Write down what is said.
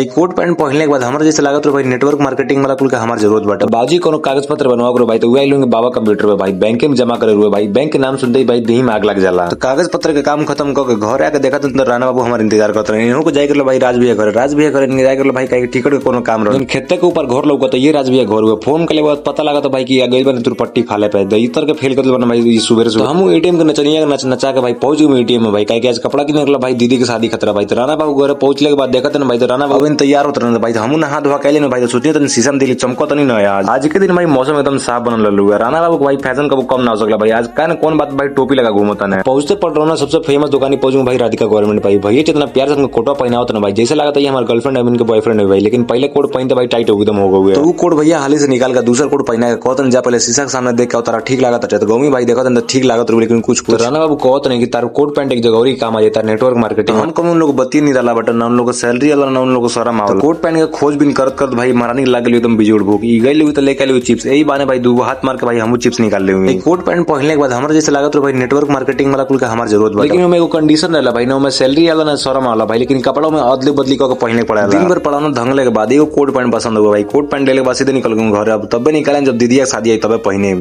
कोट pant पहनले के बाद हमारे जैसे लागत रहे भाई नेटवर्क मार्केटिंग वाला कुल का हमार जरूरत बाटे। बाजी कोनो कागज पत्र बनवा करो भाई तो वही लूंगे बाबा कंप्यूटर पे भाई बैंक में जमा करे हुए भाई बैंक के नाम सुनते ही भाई देही में आग लग जाला। तो कागज पत्र के काम खत्म करके घर आके देखा तो राणा बाबू हमारे इंतजार करते रहे। इनको जाए कर भाई राज भैया घर जाए कर भाई कहीं टिकट के कोनो काम रहे खेते के ऊपर घर लौका तो ये राज भैया घर हुआ फोन के बाद पता लगा तो भाई की गई बने तुरपट्टी खा ले पे इतर के फेल कर बना भाई सुबह से हम एटीएम के नचनिया नचा के भाई पहुंच गए एटीएम में भाई कहीं आज कपड़ा किने निकला भाई दीदी की शादी खतरा भाई तो राणा बाबू घर पहुंचले के बाद देखते ना भाई तो राणा बाबू तैयार होते रहे भाई तो हम नहा धोआ कैले भाई तो सोचिए तो शीशा में दिली चमको तो नहीं ना आज के दिन भाई मौसम एकदम साफ बनल लल्लू है। राणा बाबू भाई फैशन कब कम ना हो सकला भाई आज का कौन बात भाई टोपी लगा घूमता है। पहुंचते पड़ रहा सबसे फेमस दुकानी पहुंचू भाई राधिका गवर्नमेंट भाई भैया जितना प्यार से कोटा पहना होता ना भाई जैसे लगा था ये हमारे गर्लफ्रेंड है इनके बॉयफ्रेंड है भाई लेकिन पहले कोट पहनते भाई टाइट एकदम हो गए तो वो कोट भैया हाली से निकाल कर दूसरा कोट पहना के कहते जा पहले शीशा के सामने देख के उतारा ठीक लगा था तो गौमी भाई देखा था ठीक लगा था लेकिन कुछ राणा बाबू कहते नहीं कि तार कोट पैंट एक जगह और ही काम आ जाता है नेटवर्क मार्केटिंग हम कम उन लोग बत्ती नहीं डाला बटन ना उन लोग सैलरी वाला ना उन लोग सारा माहौल कोट पैंट का खोजबीन करत भाई महारानी लग गई एकदम बिजोड़ भूख गई तो लेके ली चिप्स यही बाने भाई दो हाथ मार के भाई हम चिप्स निकाल ले कोट पैंट पहनने के बाद हमारे जैसे लागत भाई नेटवर्क मार्केटिंग वाला कुल का हमारे जरूरत लेकिन मैं कंडीशन रहला भाई ना मैं सैलरी वाला ना शर्म वाला भाई लेकिन कपड़ों में अदली बदली को पहनने पड़ा दिन भर पढ़ाना ढंगले के बाद कोट पैंट पसंद होगा भाई कोट पैंट ले के बाद सीधे निकल गए घर अब तब निकालें जब दीदी शादी आई तब पहने।